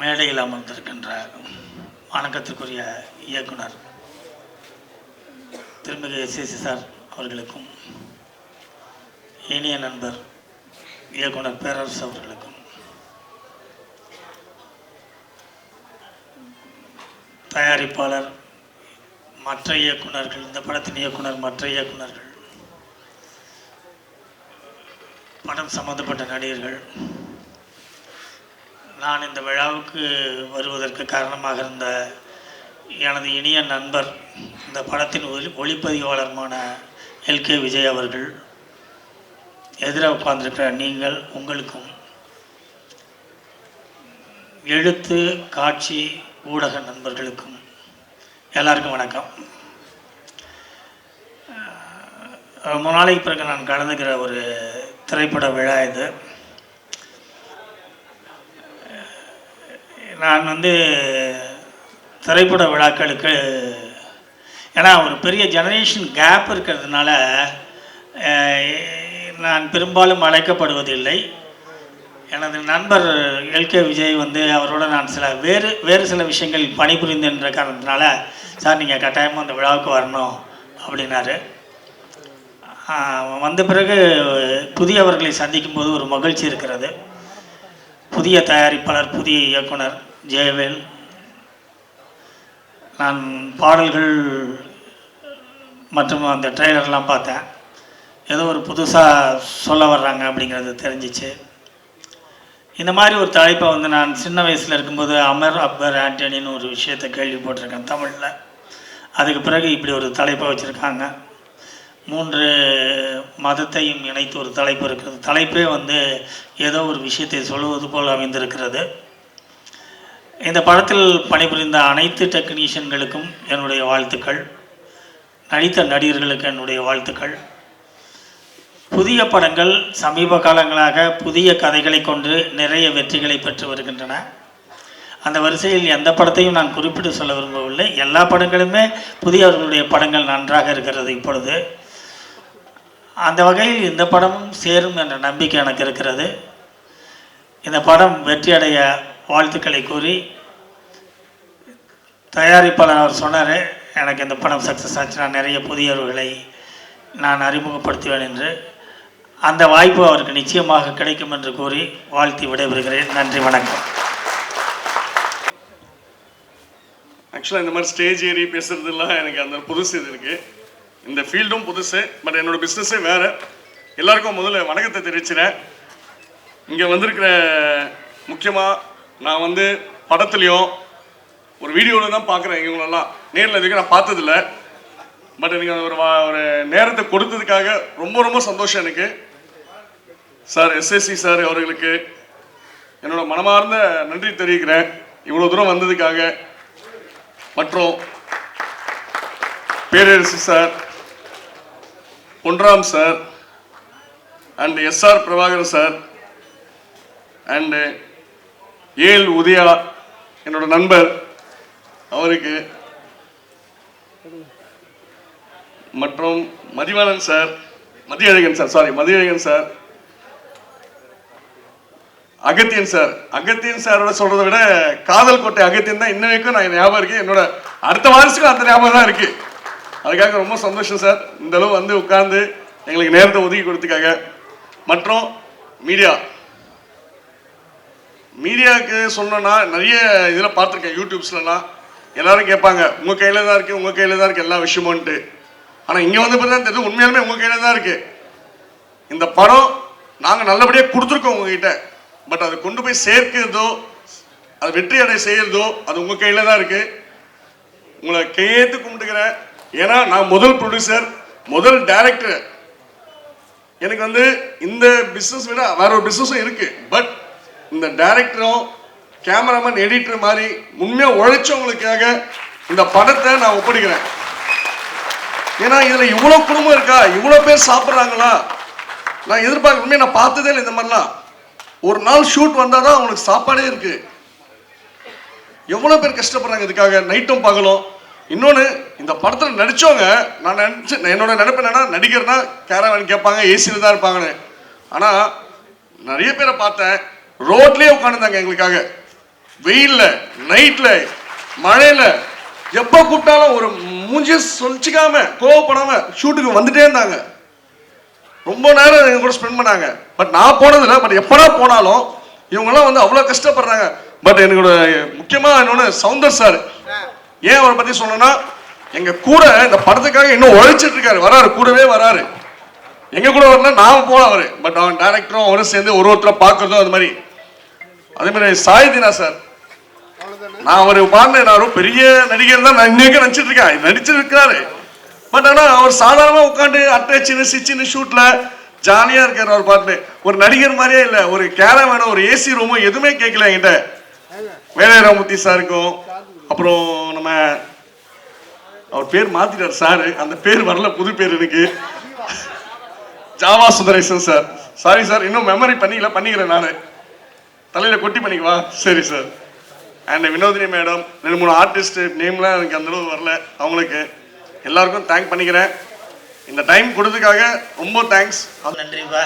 மேடையில் அமர்ந்திருக்கின்ற வணக்கத்திற்குரிய இயக்குனர் திருமிகு எஸ்எஸ்சி சார் அவர்களுக்கும், இனிய நண்பர் இயக்குனர் பேரரசு அவர்களுக்கும், தயாரிப்பாளர், மற்ற இயக்குனர்கள், இந்த படத்தின் இயக்குனர், மற்ற இயக்குனர்கள், படம் சம்பந்தப்பட்ட நடிகர்கள், நான் இந்த விழாவுக்கு வருவதற்கு காரணமாக இருந்த எனது இனிய நண்பர், இந்த படத்தின் ஒளிப்பதிவாளருமான எல்கே விஜய் அவர்கள், எதிராக உட்கார்ந்திருக்கிற நீங்கள், உங்களுக்கும், எழுத்து, காட்சி, ஊடக நண்பர்களுக்கும் எல்லாருக்கும் வணக்கம். ரொம்ப நாளைக்கு பிறகு நான் கலந்துக்கிற ஒரு திரைப்பட விழா இது. நான் திரைப்பட விழாக்களுக்கு, ஏன்னா ஒரு பெரிய ஜெனரேஷன் கேப் இருக்கிறதுனால நான் பெரும்பாலும் அழைக்கப்படுவதில்லை. எனது நண்பர் எல்கே விஜய் அவரோட நான் வேறு சில விஷயங்கள் பணிபுரிந்துன்ற காரணத்தினால, சார் நீங்கள் கட்டாயமாக அந்த விழாவுக்கு வரணும் அப்படின்னாரு. வந்த பிறகு புதியவர்களை சந்திக்கும்போது ஒரு மகிழ்ச்சி இருக்கிறது. புதிய தயாரிப்பாளர், புதிய இயக்குனர் ஜெயவேல், நான் பாடல்கள் மற்றும் அந்த ட்ரெய்லர்லாம் பார்த்தேன். ஏதோ ஒரு புதுசாக சொல்ல வர்றாங்க அப்படிங்கிறது தெரிஞ்சிச்சு. இந்த மாதிரி ஒரு தலைப்பை நான் சின்ன வயசில் இருக்கும்போது அமர் அக்பர் ஆண்டனின்னு ஒரு விஷயத்தை கேள்விப்பட்டிருக்கேன் தமிழில். அதுக்கு பிறகு இப்படி ஒரு தலைப்பை வச்சுருக்காங்க. 3 மதத்தையும் இணைத்து ஒரு தலைப்பு இருக்கிறது. தலைப்பே ஏதோ ஒரு விஷயத்தை சொல்லுவது போல் அமைந்திருக்கிறது. இந்த படத்தில் பணிபுரிந்த அனைத்து டெக்னீஷியன்களுக்கும் என்னுடைய வாழ்த்துக்கள், நடித்த நடிகர்களுக்கு என்னுடைய வாழ்த்துக்கள். புதிய படங்கள் சமீப காலங்களாக புதிய கதைகளை கொண்டு நிறைய வெற்றிகளை பெற்று வருகின்றன. அந்த வரிசையில் எந்த படத்தையும் நான் குறிப்பிட்டு சொல்ல விரும்பவில்லை. எல்லா படங்களுமே புதியவர்களுடைய படங்கள் நன்றாக இருக்கிறது இப்பொழுது. அந்த வகையில் இந்த படமும் சேரும் என்ற நம்பிக்கை எனக்கு இருக்கிறது. இந்த படம் வெற்றியடைய வாழ்த்துக்களை கூறி, தயாரிப்பாளர் அவர் சொன்னார், எனக்கு இந்த படம் சக்ஸஸ் ஆச்சுன்னா நிறைய புதியவர்களை நான் அறிமுகப்படுத்துவேன் என்று. அந்த வாய்ப்பு அவருக்கு நிச்சயமாக கிடைக்கும் என்று கூறி வாழ்த்தி விடைபெறுகிறேன். நன்றி, வணக்கம். ஆக்சுவலாக இந்த மாதிரி ஸ்டேஜ் ஏறி பேசுகிறதுலாம் எனக்கு அந்த புதுசு இது இருக்குது. இந்த ஃபீல்டும் புதுசு, பட் என்னோடய பிஸ்னஸே வேறு. எல்லாருக்கும் முதல்ல வணக்கத்தை தெரிவிச்சிடறேன். இங்கே வந்திருக்கிற முக்கியமாக நான் படத்துலையும் ஒரு வீடியோவில் தான் பார்க்குறேன். இவங்களெல்லாம் நேரில் இதுக்கு நான் பார்த்ததில்ல. பட் எனக்கு ஒரு நேரத்தை கொடுத்ததுக்காக ரொம்ப ரொம்ப சந்தோஷம் எனக்கு. சார் எஸ்எஸ்சி சார் அவர்களுக்கு என்னோட மனமார்ந்த நன்றி தெரிவிக்கிறேன் இவ்வளோ தூரம் வந்ததுக்காக. மற்றும் Perarasu sir, Ponram sir and S R Prabhakar sir and ஏல் உதயா என்னோட நண்பர் அவருக்கு, மற்றும் Mathivanan sir, Mathiyazhagan sir, Agathiyan sir. Agathiyan சாரோட சொல்றதை விட காதல் கோட்டை அகத்தியன் தான் இன்ன வரைக்கும் நான் ஞாபகம் இருக்கு. என்னோட அடுத்த வாரிசுக்கும் அந்த ஞாபகம் தான் இருக்கு. அதுக்காக ரொம்ப சந்தோஷம் சார், இந்த அளவு உட்கார்ந்து எங்களுக்கு நேரத்தை ஒதுக்கி கொடுத்துக்காக. மற்றும் மீடியாவுக்கு சொன்னோன்னா நிறைய இதில் பார்த்துருக்கேன், யூடியூப்ஸ்லாம் எல்லாரும் கேட்பாங்க, உங்கள் கையில் தான் இருக்குது எல்லா விஷயமுன்ட்டு. ஆனால் இங்கே பார்த்தா தெரியுது உண்மையாலுமே உங்கள் கையில் தான் இருக்குது. இந்த படம் நாங்கள் நல்லபடியாக கொடுத்துருக்கோம் உங்ககிட்ட. பட் அதை கொண்டு போய் சேர்க்கிறதோ, அது வெற்றி அடை செய்கிறதோ, அது உங்கள் கையில் தான் இருக்குது. உங்களை கையேற்று கும்பிட்டுக்கிறேன். ஏன்னா நான் முதல் ப்ரொடியூசர், முதல் டைரக்டர். எனக்கு இந்த பிஸ்னஸ் விட வேற ஒரு பிஸ்னஸும் இருக்குது. பட் இந்த டைரக்டரும் கேமராமேன் எடிட்டர் மாதிரி உண்மையாக உழைச்சவங்களுக்காக இந்த படத்தை நான் ஒப்படைக்கிறேன். ஏன்னா இதில் இவ்வளோ குடும்பம் இருக்கா, இவ்வளோ பேர் சாப்பிட்றாங்களா, நான் எதிர்பார்க்க உண்மையை நான் பார்த்ததே இல்லை. இந்த மாதிரிலாம் ஒரு நாள் ஷூட் வந்தால் தான் அவங்களுக்கு சாப்பாடே இருக்குது. எவ்வளோ பேர் கஷ்டப்படுறாங்க இதுக்காக, நைட்டும் பகலும். இன்னொன்று, இந்த படத்தில் நடித்தவங்க, நான் என்னோட நினைப்பு என்னன்னா, நடிகர்னா கேரவன் கேட்பாங்க, ஏசியில் தான் இருப்பாங்கன்னு. ஆனால் நிறைய பேரை பார்த்தேன் ரோட்லேயே உட்காந்துருந்தாங்க எங்களுக்காக. வெயில்ல, நைட்ல, மழையில எப்போ கூப்பிட்டாலும் ஒரு மூஞ்சி சொல்லிச்சுக்காம கோவப்படாம ஷூட்டுக்கு வந்துட்டே இருந்தாங்க. ரொம்ப நேரம் எங்க கூட ஸ்பெண்ட் பண்ணாங்க. பட் நான் போனதில்லை. பட் எப்படா போனாலும் இவங்கெல்லாம் வந்து அவ்வளோ கஷ்டப்படுறாங்க. பட் என்னோட முக்கியமாக இன்னொன்று சவுந்தர் சார், ஏன் அவரை பற்றி சொன்னேன்னா, எங்க கூட இந்த படத்துக்காக இன்னும் உழைச்சிட்டு இருக்காரு. வராரு, கூடவே வராரு. எங்க கூட வரல, நாம போல அவரு. பட் அவன் டைரக்டரும் அவரும் சேர்ந்து ஒருத்தரை பார்க்கறதும் அது மாதிரி. அதே மாதிரி சாய்தினா சார், நான் அவர் பாடினாரும் பெரிய நடிகர் தான் நான் இன்னைக்கு நினைச்சிட்டு இருக்கேன், நடிச்சிருக்காரு. பட் ஆனால் அவர் சாதாரணமாக உட்காந்து அட்டச்சின்னு சிச்சின்னு ஷூட்ல ஜாலியாக இருக்கார். அவர் பாட்டு ஒரு நடிகர் மாதிரியே இல்லை. ஒரு கேரவேனோ ஒரு ஏசி ரூமோ எதுவுமே கேட்கல என்கிட்ட. வேலைராமூர்த்தி சாருக்கும், அப்புறம் நம்ம அவர் பேர் மாத்திட்டார் சார், அந்த பேர் வரல, புது பேர் எனக்கு, Java Sundaresan sir. Sorry sir, இன்னும் மெமரி பண்ணிக்கிறேன் நான், தலையில் கொட்டி பண்ணிக்குவா. சரி sir. And Vinodhini madam, 2-3 artist நேம்லாம் எனக்கு அந்த அளவு வரல. அவங்களுக்கு எல்லாருக்கும் தேங்க் பண்ணிக்கிறேன். இந்த டைம் கொடுத்ததுக்காக ரொம்ப தேங்க்ஸ். நன்றிப்பா.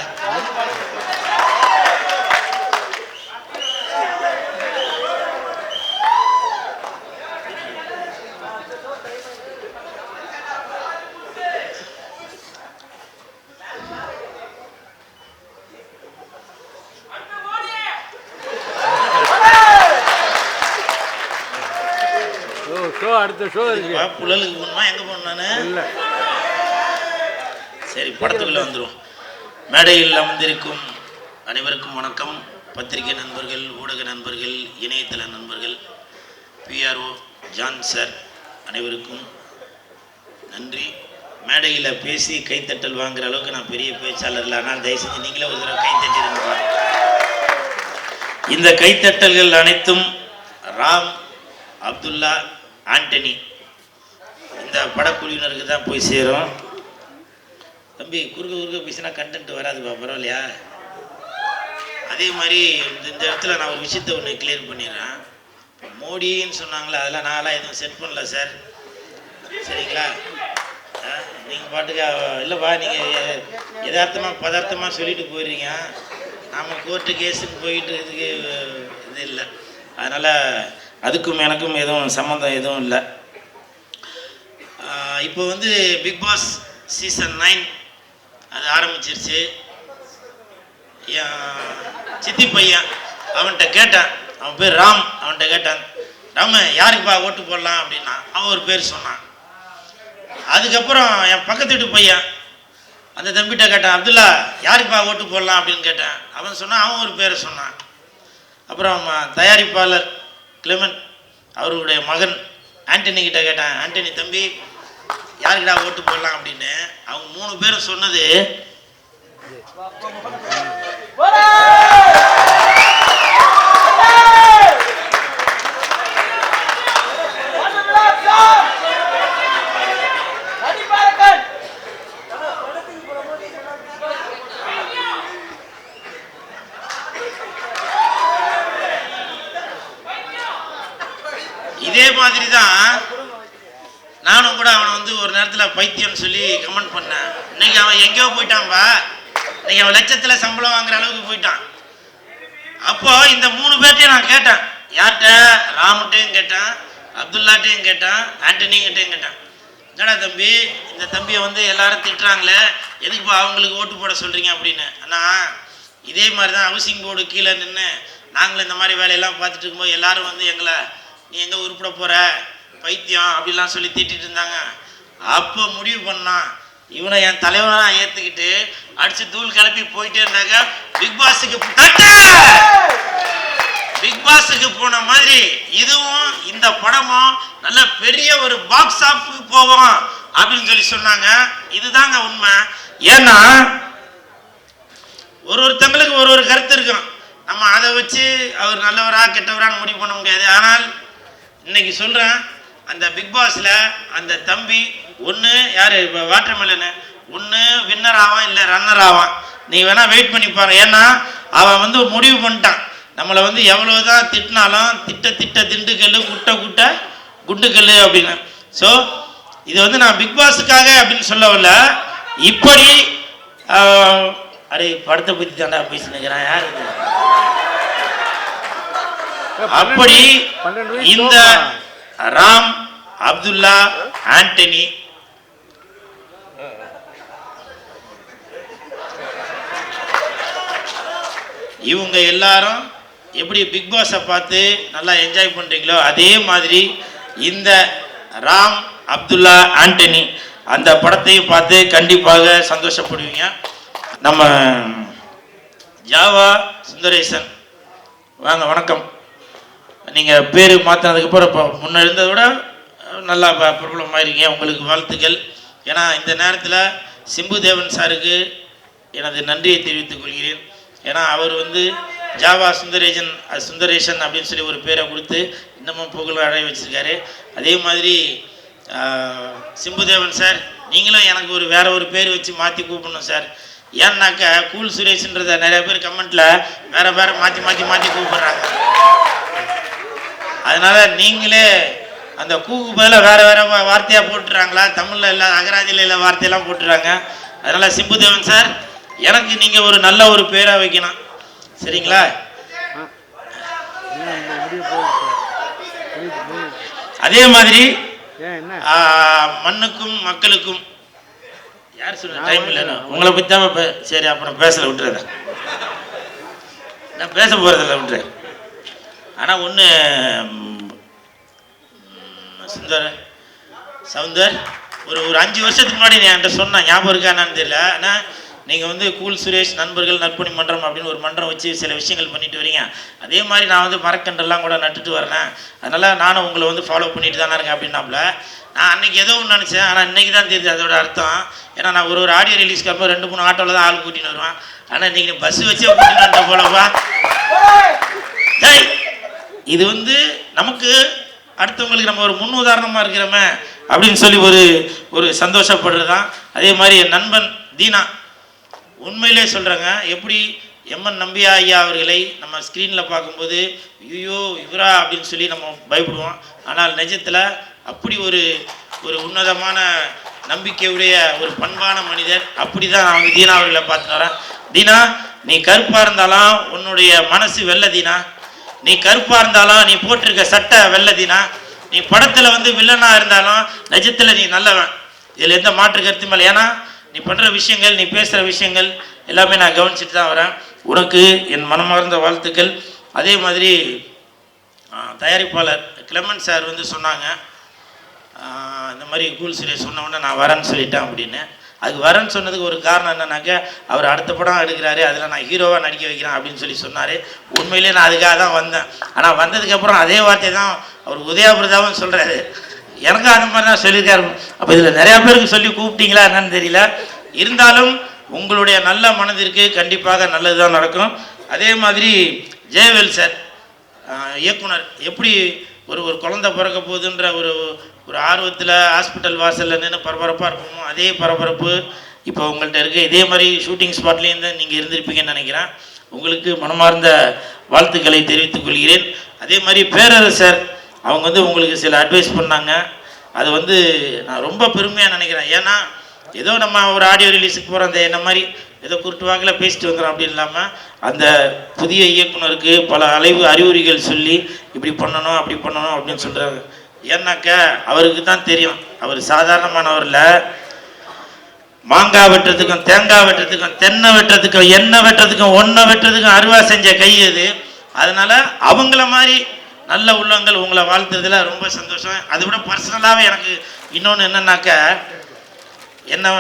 அடுத்த ஷோ இருக்கு. புழலுக்கு போகணுமா, எங்கே போகணும் நான்? இல்லை, சரி, படத்துக்குள்ளே வந்துடும். மேடையில் அமர்ந்திருக்கும் அனைவருக்கும் வணக்கம். பத்திரிகை நண்பர்கள், ஊடக நண்பர்கள், இணையதள நண்பர்கள், பிஆர்ஓ ஜான் சார் அனைவருக்கும் நன்றி. மேடையில் பேசி கைத்தட்டல் வாங்குற அளவுக்கு நான் பெரிய பேச்சாளர் இல்லை. ஆனால் தயவு செஞ்சு நீங்களே ஒரு தடவை கைத்தட்டிருங்க. இந்த கைத்தட்டல்கள் அனைத்தும் ராம், அப்துல்லா, ஆண்டனி இந்த படக்குழுவினருக்கு தான் போய் சேரும். தம்பி, குறுக்க பேசினா கண்டென்ட் வராதுப்பா, பரவாயில்லையா? அதே மாதிரி இந்த இடத்துல நான் ஒரு விஷயத்தை ஒன்று கிளியர் பண்ணிடுறேன். இப்போ மோடின்னு சொன்னாங்களே, அதெல்லாம் நான்லாம் எதுவும் செட் பண்ணல சார், சரிங்களா? நீங்கள் பாட்டுக்கு இல்லைப்பா, நீங்கள் பதார்த்தமாக சொல்லிட்டு போயிடுறீங்க. நாம் கோர்ட்டு கேஸுக்கு போயிட்டு இதுக்கு இது இல்லை. அதனால் அதுக்கும் எனக்கும் எதுவும் சம்மந்தம் எதுவும் இல்லை. இப்போ வந்து பிக் பாஸ் சீசன் 9 அது ஆரம்பிச்சிருச்சு. சித்தி பையன் அவன்கிட்ட கேட்டான், அவன் பேர் ராம். அவன்கிட்ட கேட்டான், ராம யாருக்குப்பா ஓட்டு போடலாம் அப்படின்னா அவன் ஒரு பேர் சொன்னான். அதுக்கப்புறம் என் பக்கத்து வீட்டு பையன் அந்த தம்பிகிட்ட கேட்டான், அப்துல்லா யாருக்குப்பா ஓட்டு போடலாம் அப்படின்னு கேட்டான். அவன் சொன்னான், அவன் ஒரு பேரை சொன்னான். அப்புறம் தயாரிப்பாளர் கிளெமன் அவருடைய மகன் ஆண்டனி கிட்ட கேட்டான், ஆண்டனி தம்பி யாருக்கிட்டா ஓட்டு போடலாம் அப்படின்னு. அவங்க 3 பேரும் சொன்னது இதே மாதிரி தான். நானும் கூட அவனை வந்து ஒரு நேரத்தில் பைத்தியம்னு சொல்லி கமெண்ட் பண்ணேன். இன்னைக்கு அவன் எங்கேயோ போயிட்டான்பா, இன்னைக்கு அவன் லட்சத்தில் சம்பளம் வாங்குற அளவுக்கு போயிட்டான். அப்போ இந்த 3 பேர்ட்டையும் நான் கேட்டேன், யார்கிட்ட? ராமுட்டையும் கேட்டேன், அப்துல்லாட்டையும் கேட்டேன், ஆண்டனிகிட்டையும் கேட்டேன். என்னடா தம்பி, இந்த தம்பியை வந்து எல்லாரும் திட்டுறாங்களே, எதுக்குப்பா அவங்களுக்கு ஓட்டு போட சொல்கிறீங்க அப்படின்னு. ஆனால் இதே மாதிரி தான் ஹவுசிங் போர்டு கீழே நின்று நாங்களும் இந்த மாதிரி வேலையெல்லாம் பார்த்துட்டு இருக்கும்போது எல்லாரும் வந்து எங்களை, நீ எங்கே உருப்பிட போகிற பைத்தியம் அப்படிலாம் சொல்லி திட்டிட்டு இருந்தாங்க. அப்போ முடிவு பண்ணான், இவனை என் தலைவனாக ஏற்றுக்கிட்டு அடித்து தூள் கிளப்பி போயிட்டே இருந்தாங்க. பிக் பாஸுக்கு போன மாதிரி இதுவும் இந்த படமும் நல்ல பெரிய ஒரு பாக்ஸ் ஆஃபுக்கு போவோம் அப்படின்னு சொல்லி சொன்னாங்க. இதுதாங்க உண்மை. ஏன்னா ஒருத்தங்களுக்கு ஒரு கருத்து இருக்கும். நம்ம அதை வச்சு அவர் நல்லவரா கெட்டவரான்னு முடிவு பண்ண முடியாது. ஆனால் இன்னைக்கு சொல்கிறேன், அந்த பிக் பாஸில் அந்த தம்பி ஒன்று யார், இப்போ வாட்டர்மெலனு ஒன்று வின்னர் ஆவான், இல்லை ரன்னர் ஆவான். நீ வேணால் வெயிட் பண்ணி பாரு. ஏன்னா அவன் வந்து முடிவு பண்ணிட்டான், நம்மளை வந்து எவ்வளோதான் திட்டினாலும் திட்ட திண்டுக்கல் குட்ட குண்டுக்கல் அப்படின்னு. ஸோ இது வந்து நான் பிக் பாஸுக்காக அப்படின்னு சொல்ல வரல. இப்படி அரே படத்தை பற்றி தாண்டா பேசினுக்கிறேன். யார் இது? அப்படி இந்த ராம் அப்துல்லா ஆண்டனி இவங்க எல்லாரும் எப்படி பிக் பாஸை பார்த்து நல்லா என்ஜாய் பண்ணுறீங்களோ அதே மாதிரி இந்த ராம் அப்துல்லா ஆண்டனி அந்த படத்தையும் பார்த்து கண்டிப்பாக சந்தோஷப்படுவீங்க. நம்ம ஜாவா சுந்தரேசன் வாங்க, வணக்கம். நீங்கள் பேர் மாற்றினதுக்கப்புறம் இப்போ முன்ன இருந்ததை விட நல்லா பிரபலமாயிருக்கீங்க, உங்களுக்கு வாழ்த்துக்கள். ஏன்னா இந்த நேரத்தில் சிம்பு தேவன் சாருக்கு எனது நன்றியை தெரிவித்துக் கொள்கிறேன். ஏன்னா அவர் வந்து ஜாவா சுந்தரேசன் அப்படின்னு சொல்லி ஒரு பேரை கொடுத்து இன்னமும் புகழ் அடைய வச்சுருக்காரு. அதே மாதிரி சிம்புதேவன் சார், நீங்களும் எனக்கு வேற ஒரு பேர் வச்சு மாற்றி கூப்பிடணும் சார். ஏன்னாக்கா கூல் சுரேஷ்ன்றத நிறைய பேர் கமெண்ட்டில் வேற வேற மாற்றி கூப்பிடுறாங்க. அதனால் நீங்களே அந்த கூக்கு பதில் வேறு வேறு வார்த்தையாக போட்டுறாங்களா, தமிழில் இல்லை அகராதியில் இல்லை வார்த்தையெல்லாம் போட்டுறாங்க. அதனால் சிம்புதேவன் சார், எனக்கு நீங்கள் ஒரு நல்ல ஒரு பேராக வைக்கணும், சரிங்களா? அதே மாதிரி மண்ணுக்கும் மக்களுக்கும் யார் சொல்ல டைம் இல்லைண்ணா, உங்களை பற்றி தான் சரி அப்புறம் பேசல விட்டுறத, நான் பேச போகிறதில்ல விட்டுறேன். ஆனால் ஒன்று சவுந்தர் ஒரு 5 வருஷத்துக்கு முன்னாடி நீ என்கிட்ட சொன்ன ஞாபகம் இருக்கா என்னன்னு தெரியல. ஆனால் நீங்கள் வந்து கூல் சுரேஷ் நண்பர்கள் நற்பணி மன்றம் அப்படின்னு ஒரு மன்றம் வச்சு சில விஷயங்கள் பண்ணிட்டு வரீங்க. அதே மாதிரி நான் வந்து மரக்கன்றெல்லாம் கூட நட்டுட்டு வரேன். அதனால் நானும் உங்களை வந்து ஃபாலோ பண்ணிட்டு தானே இருக்கேன் அப்படின்னாப்புல. நான் அன்றைக்கி ஏதோ ஒன்று நினச்சேன், ஆனால் இன்றைக்கி தான் தெரியுது அதோட அர்த்தம். ஏன்னா நான் ஒரு ஆடியோ ரிலீஸ்க்கு அப்போ 2-3 ஆட்டோவில் தான் ஆள் கூட்டின்னு வருவேன். ஆனால் இன்றைக்கி நீ பஸ்ஸு வச்சே கூட்டின்னு வந்த போலப்பா. இது வந்து நமக்கு அடுத்தவங்களுக்கு நம்ம ஒரு முன் உதாரணமாக இருக்கிறோமே அப்படின்னு சொல்லி ஒரு சந்தோஷப்படுறது தான். அதே மாதிரி என் நண்பன் தீனா, உண்மையிலே சொல்கிறேங்க, எப்படி எம்என் நம்பியா ஐயா அவர்களை நம்ம ஸ்க்ரீனில் பார்க்கும்போது ஐயோ இவரா அப்படின்னு சொல்லி நம்ம பயப்படுவோம். ஆனால் நிஜத்தில் அப்படி ஒரு உன்னதமான நம்பிக்கையுடைய ஒரு பண்பான மனிதர். அப்படி தான் நான் வந்து தீனா அவர்களை பார்த்துட்டு வரேன். தீனா, நீ கருப்பாக இருந்தாலும் உன்னுடைய மனசு வெள்ளை தீனா. நீ கருப்பாக இருந்தாலும் நீ போட்டிருக்க சட்டை வெள்ளை தீனா. நீ படத்தில் வந்து வில்லனாக இருந்தாலும் நிஜத்தில் நீ நல்லவன். இதில் எந்த மாற்று கருத்தும் இல்லை. ஏன்னா நீ பண்ணுற விஷயங்கள், நீ பேசுகிற விஷயங்கள் எல்லாமே நான் கவனிச்சுட்டு தான் வரேன். உனக்கு என் மனமார்ந்த வாழ்த்துக்கள். அதே மாதிரி தயாரிப்பாளர் கிளமன் சார் வந்து சொன்னாங்க, இந்த மாதிரி கூல் சுரேஷ் சொன்ன உடனே நான் வரேன்னு சொல்லிட்டேன் அப்படின்னு. அதுக்கு வரேன்னு சொன்னதுக்கு ஒரு காரணம் என்னன்னாக்க, அவர் அடுத்த படம் எடுக்கிறாரு, அதில் நான் ஹீரோவாக நடிக்க வைக்கிறேன் அப்படின்னு சொல்லி சொன்னார். உண்மையிலே நான் அதுக்காக தான் வந்தேன். ஆனால் வந்ததுக்கப்புறம் அதே வார்த்தை தான் அவர் உதயாபிரதாவும் சொல்கிறாரு. எனக்கு அந்த மாதிரி தான் சொல்லியிருக்காரு. அப்போ இதில் நிறையா பேருக்கு சொல்லி கூப்பிட்டீங்களா என்னன்னு தெரியல. இருந்தாலும் உங்களுடைய நல்ல மனதிற்கு கண்டிப்பாக நல்லது தான் நடக்கும். அதே மாதிரி ஜெயவேல் சார் இயக்குனர், எப்படி ஒரு குழந்தை பிறக்க போகுதுன்ற ஒரு ஆர்வத்தில் ஹாஸ்பிட்டல் வாசலில் நின்று பரபரப்பாக இருப்போமோ அதே பரபரப்பு இப்போ உங்கள்கிட்ட இருக்குது. இதே மாதிரி ஷூட்டிங் ஸ்பாட்லேருந்து நீங்கள் இருந்திருப்பீங்கன்னு நினைக்கிறேன். உங்களுக்கு மனமார்ந்த வாழ்த்துக்களை தெரிவித்துக் கொள்கிறேன். அதே மாதிரி பேரரசர் அவங்க வந்து உங்களுக்கு சில அட்வைஸ் பண்ணாங்க. அது வந்து நான் ரொம்ப பெருமையாக நினைக்கிறேன். ஏன்னா ஏதோ நம்ம ஒரு ஆடியோ ரிலீஸுக்கு போகிற அந்த என்ன மாதிரி ஏதோ குருட்டு வாக்கில் பேசிட்டு வந்துடும் அப்படி இல்லாமல் அந்த புதிய இயக்குனருக்கு பல அறிவுரைகள் சொல்லி இப்படி பண்ணணும் அப்படி பண்ணணும் அப்படின்னு சொல்கிறாங்க. ஏன்னாக்க அவருக்கு தான் தெரியும், அவர் சாதாரணமானவரில் மாங்காய் வெட்டுறதுக்கும் தேங்காய் வெட்டுறதுக்கும் தென்னை வெட்டுறதுக்கும் எண்ணெய் வெட்டுறதுக்கும் ஒன்றை வெட்டுறதுக்கும் அருவா செஞ்ச கை அது. அதனால் அவங்கள மாதிரி நல்ல உள்ளங்கள் உங்களை வாழ்த்துறதுல ரொம்ப சந்தோஷம். அதை விட பர்சனலாகவே எனக்கு இன்னொன்று என்னன்னாக்க,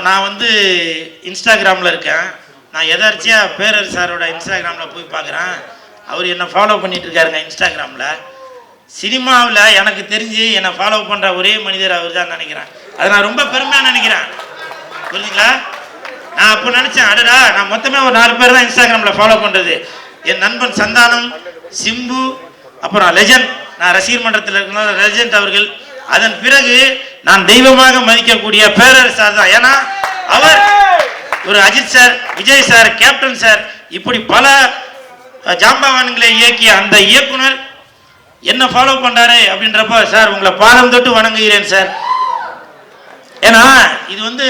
நான் வந்து இன்ஸ்டாகிராமில் இருக்கேன். நான் எதார்ச்சியாக பேரர் சாரோட இன்ஸ்டாகிராமில் போய் பார்க்குறேன். அவர் என்னை ஃபாலோ பண்ணிகிட்டு இருக்காருங்க இன்ஸ்டாகிராமில். சினிமாவில் எனக்கு தெரிஞ்சு என்னை ஃபாலோ பண்ணுற ஒரே மனிதர் அவர் தான் நினைக்கிறேன். அதை நான் ரொம்ப பெருமையாக நினைக்கிறேன். புரிஞ்சுங்களா? நான் அப்போ நினச்சேன், அடடா நான் மொத்தமே ஒரு 4 பேர் தான் இன்ஸ்டாகிராமில் ஃபாலோ பண்ணுறது. என் நண்பன் சந்தானம், சிம்பு, அப்புறம் லெஜண்ட், நான் ரசிகர் மன்றத்தில் இருக்கிற லெஜண்ட் அவர்கள். அதன் பிறகு நான் தெய்வமாக மதிக்கக்கூடிய பேரரசு சார் தான். ஏன்னா அவர் ஒரு Ajith sir, Vijay sir, captain sir, இப்படி பல ஜாம்பவான்களை இயக்கிய அந்த இயக்குனர் என்ன ஃபாலோ பண்ணுறாரு அப்படின்றப்ப, சார் உங்களை பாதம் தொட்டு வணங்குகிறேன் சார். ஏன்னா இது வந்து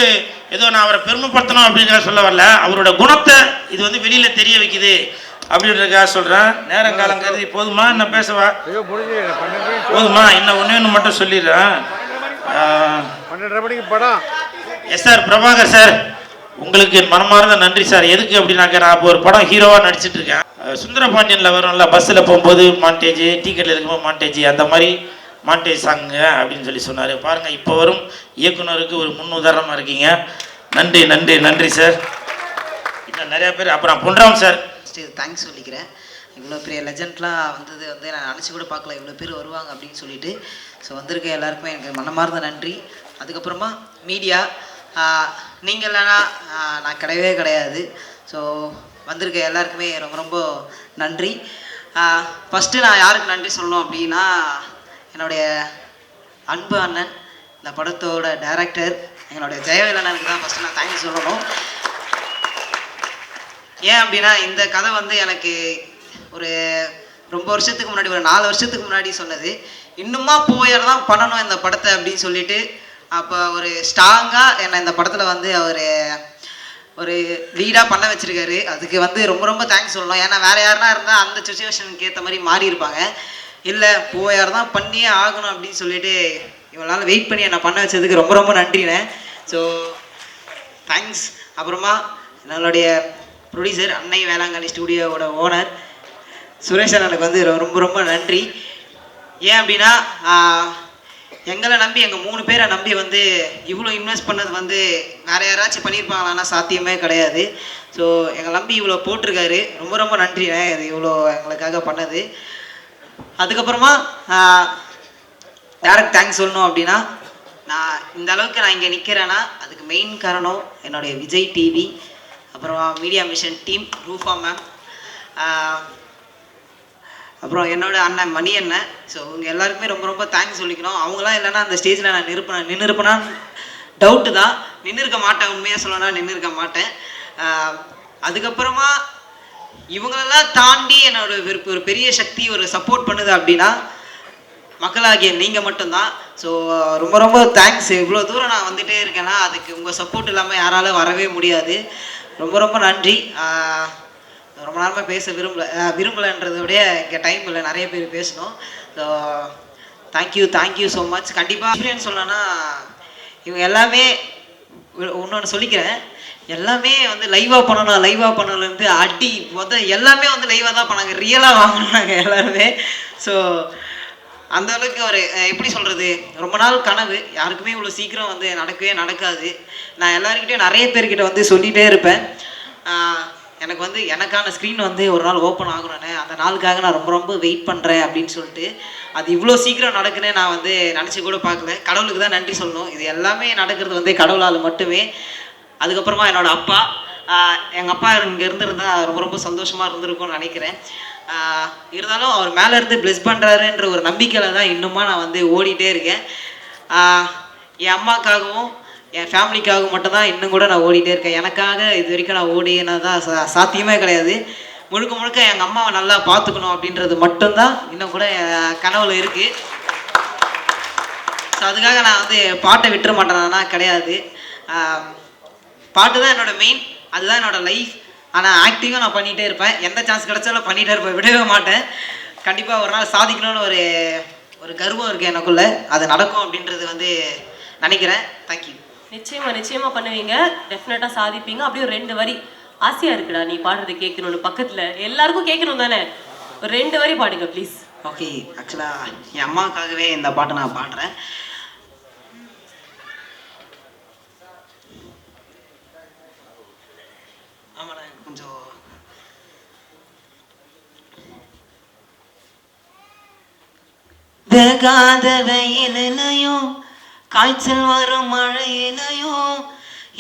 ஏதோ நான் அவரை பெருமைப்படுத்தணும் அப்படிங்கிற சொல்ல வரல, அவரோட குணத்தை இது வந்து வெளியில் தெரிய வைக்குது. அப்படின்றதுக்காக சொல்கிறேன். நேரங்காலம் கருதி போதுமா என்ன பேசவா? ஐயோ முடிஞ்சு 12 போதுமா? இன்னும் ஒன்று மட்டும் சொல்லிடுறேன். 12:30 மணிக்கு படம். எஸ் சார், பிரபாகர் சார், உங்களுக்கு மனமார்ந்த நன்றி சார். எதுக்கு அப்படின்னாக்க, நான் இப்போ ஒரு படம் ஹீரோவாக நடிச்சிட்டு இருக்கேன். சுந்தரபாண்டியனில் வரும்ல, பஸ்ஸில் போகும்போது மாண்டேஜ், டிக்கெட்டில் இருக்கும்போது மாண்டேஜ், அந்த மாதிரி மாண்டேஜ் சாங்குங்க அப்படின்னு சொல்லி சொன்னார். பாருங்கள், இப்போ வரும் இயக்குனருக்கு ஒரு முன் உதாரணமாக இருக்கீங்க. நன்றி நன்றி நன்றி சார். இன்னும் நிறையா பேர். அப்புறம் பொன்ராம் சார், தேங்க்ஸ் சொல்லிக்கிறேன். இவ்வளோ பெரிய லெஜண்ட்லாம் வந்தது வந்து நான் நினச்சி கூட பார்க்கல, இவ்வளோ பேர் வருவாங்க அப்படின்னு சொல்லிட்டு. ஸோ வந்திருக்க எல்லாருக்குமே எனக்கு மனமார்ந்த நன்றி. அதுக்கப்புறமா மீடியா, நீங்கள் இல்லைனா நான் கிடையவே கிடையாது. ஸோ வந்திருக்க எல்லாருக்குமே ரொம்ப ரொம்ப நன்றி. ஃபஸ்ட்டு நான் யாருக்கு நன்றி சொல்லணும் அப்படின்னா, என்னுடைய அன்பு அண்ணன், இந்த படத்தோட டைரக்டர் என்னுடைய ஜெயவேலனுக்கு தான் ஃபஸ்ட்டு நான் தேங்க்ஸ் சொல்லணும். ஏன் அப்படின்னா, இந்த கதை வந்து எனக்கு ஒரு ரொம்ப வருஷத்துக்கு முன்னாடி, ஒரு 4 வருஷத்துக்கு முன்னாடி சொன்னது. இன்னுமா போயர் தான் பண்ணணும் இந்த படத்தை அப்படின்னு சொல்லிட்டு, அப்போ ஒரு ஸ்ட்ராங்காக என்னை இந்த படத்தில் வந்து அவர் ஒரு லீடாக பண்ண வச்சுருக்காரு. அதுக்கு வந்து ரொம்ப ரொம்ப தேங்க்ஸ் சொல்லணும். ஏன்னா வேறு யாருனா இருந்தால் அந்த சுச்சுவேஷனுக்கு ஏற்ற மாதிரி மாறி இருப்பாங்க. இல்லை, போயார் தான் பண்ணியே ஆகணும் அப்படின்னு சொல்லிட்டு இவளால் வெயிட் பண்ணி என்னை பண்ண வச்சதுக்கு ரொம்ப ரொம்ப நன்றிண்ணே. So thanks. அப்புறமா நம்மளுடைய ப்ரொடியூசர் அன்னை வேளாங்கண்ணி ஸ்டூடியோவோட ஓனர் சுரேஷ் அண்ணனுக்கு வந்து ரொம்ப ரொம்ப நன்றி. ஏன் அப்படின்னா, எங்களை நம்பி, எங்கள் 3 பேரை நம்பி வந்து இவ்வளோ இன்வெஸ்ட் பண்ணது வந்து வேறு யாராச்சும் பண்ணியிருப்பாங்களான்னா சாத்தியமே கிடையாது. ஸோ எங்களை நம்பி இவ்வளோ போட்டிருக்காரு. ரொம்ப ரொம்ப நன்றிண்ணே, இது இவ்வளோ எங்களுக்காக பண்ணது. அதுக்கப்புறமா டேரக்ட் தேங்க்ஸ் சொல்லணும் அப்படின்னா, நான் இந்த அளவுக்கு நான் இங்கே நிற்கிறேன்னா அதுக்கு மெயின் காரணம் என்னுடைய விஜய் டிவி, அப்புறம் மீடியா மிஷன் டீம், ரூஃபா மேம், அப்புறம் என்னோட அண்ணன் மணி அண்ணன். ஸோ இவங்க எல்லாருக்குமே ரொம்ப ரொம்ப தேங்க்ஸ் சொல்லிக்கணும். அவங்களாம் இல்லைன்னா அந்த ஸ்டேஜில் நான் நின்றுருப்பேனான்னு டவுட்டு தான். நின்றுருக்க மாட்டேன், உண்மையாக சொல்லணும்னா நின்றுருக்க மாட்டேன். அதுக்கப்புறமா இவங்களெல்லாம் தாண்டி என்னோட ஒரு பெரிய சக்தி ஒரு சப்போர்ட் பண்ணுது அப்படின்னா மக்களாகிய நீங்கள் மட்டும்தான். ஸோ ரொம்ப ரொம்ப தேங்க்ஸ். இவ்வளோ தூரம் நான் வந்துகிட்டே இருக்கேன்னா அதுக்கு உங்கள் சப்போர்ட் இல்லாமல் யாராலும் வரவே முடியாது. ரொம்ப ரொம்ப நன்றி. ரொம்ப நேரமாக பேச விரும்பலைன்றதை விட இங்கே டைம் இல்லை, நிறைய பேர் பேசணும். So thank you so much. கண்டிப்பாக எக்ஸ்பீரியன்ஸ் சொல்லணும்னா, இவங்க எல்லாமே ஒன்று சொல்லிக்கிறேன், எல்லாமே வந்து லைவாக பண்ணணும்லேருந்து அடி எல்லாமே வந்து லைவாக தான் பண்ணாங்க, ரியலாக வாங்கினாங்க எல்லாருமே. ஸோ அந்த அளவுக்கு ஒரு எப்படி சொல்கிறது, ரொம்ப நாள் கனவு, யாருக்குமே இவ்வளோ சீக்கிரம் வந்து நடக்காது. நான் எல்லாருக்கிட்டையும் நிறைய பேர்கிட்ட வந்து சொல்லிகிட்டே இருப்பேன், எனக்கு வந்து எனக்கான ஸ்க்ரீன் வந்து ஒரு நாள் ஓப்பன் ஆகணும்னு, அந்த நாளுக்காக நான் ரொம்ப ரொம்ப வெயிட் பண்ணுறேன் அப்படின்னு சொல்லிட்டு. அது இவ்வளோ சீக்கிரம் நடக்குன்னு நான் வந்து நினச்சி கூட பார்க்கல. கடவுளுக்கு தான் நன்றி சொல்லணும். இது எல்லாமே நடக்கிறது வந்து கடவுளால் மட்டுமே. அதுக்கப்புறமா என்னோடய அப்பா, எங்கள் அப்பா இங்கே இருந்திருந்தால் ரொம்ப ரொம்ப சந்தோஷமாக இருந்திருக்கும்னு நினைக்கிறேன். இருந்தாலும் அவர் மேலேருந்து ப்ளெஸ் பண்ணுறாருன்ற ஒரு நம்பிக்கையில் தான் இன்னுமா நான் வந்து ஓடிட்டே இருக்கேன். என் அம்மாக்காகவும் என் ஃபேமிலிக்காக மட்டும்தான் இன்னும் கூட நான் ஓடிட்டே இருக்கேன். எனக்காக இது வரைக்கும் நான் ஓடினா தான் சாத்தியமே கிடையாது. முழுக்க எங்கள் அம்மாவை நல்லா பார்த்துக்கணும் அப்படின்றது மட்டும்தான் இன்னும் கூட கனவுல இருக்குது. ஸோ அதுக்காக நான் வந்து பாட்டை விட்டுற மாட்டேன்னா கிடையாது. பாட்டு தான் என்னோடய மெயின், அதுதான் என்னோடய லைஃப். ஆனால் ஆக்டிங்கும் நான் பண்ணிகிட்டே இருப்பேன், எந்த சான்ஸ் கிடைச்சாலும் பண்ணிகிட்டே இருப்பேன், விடவே மாட்டேன். கண்டிப்பாக ஒரு நாள் சாதிக்கணும்னு ஒரு கர்வம் இருக்குது எனக்குள்ளே, அது நடக்கும் அப்படின்றது வந்து நினைக்கிறேன். தேங்க்யூ. நிச்சயமா பண்ணுவீங்க, டெஃபினட்டாக சாதிப்பீங்க. அப்படியே ஒரு 2 வரி ஆசையாக இருக்குடா நீ பாடுறது கேட்கணும்னு, பக்கத்தில் எல்லாருக்கும் கேட்கணும் தானே, ஒரு 2 வரி பாடுங்க ப்ளீஸ். ஓகே, ஆக்சுவலாக என் அம்மாவுக்காகவே இந்த பாட்டை நான் பாடுறேன். ஆமாண்ணா, கொஞ்சம் வேகாத வெயிலையும் காய்ச்சல் வரும் மழையிலையும்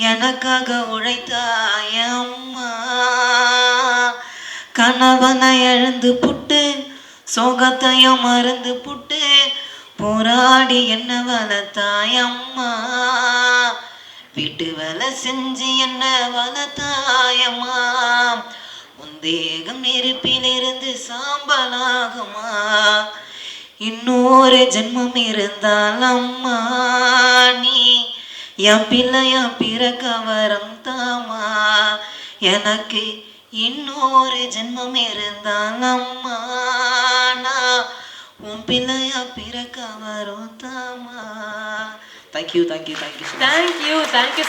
எனக்காக உழைத்தாய அம்மா, கணவனை எழுந்து புட்டு சோகத்தையும் மறந்து புட்டு போராடி என்ன வளர்த்தாயம்மா, வீட்டு வேலை செஞ்சு என்ன வளர்த்தாயம்மா, உந்தேகம் நெருப்பிலிருந்து சாம்பலாகுமா, இன்னொரு ஜென்மம் இருந்தால் அம்மா நீ என் பிள்ளையா பிறக்க வரம் தாமா, எனக்கு இன்னொரு ஜென்மம் இருந்தால் அம்மா நான் உன் பிள்ளையா பிறக்க வரும் தாமா. தேங்க்யூ. தேங்க்யூ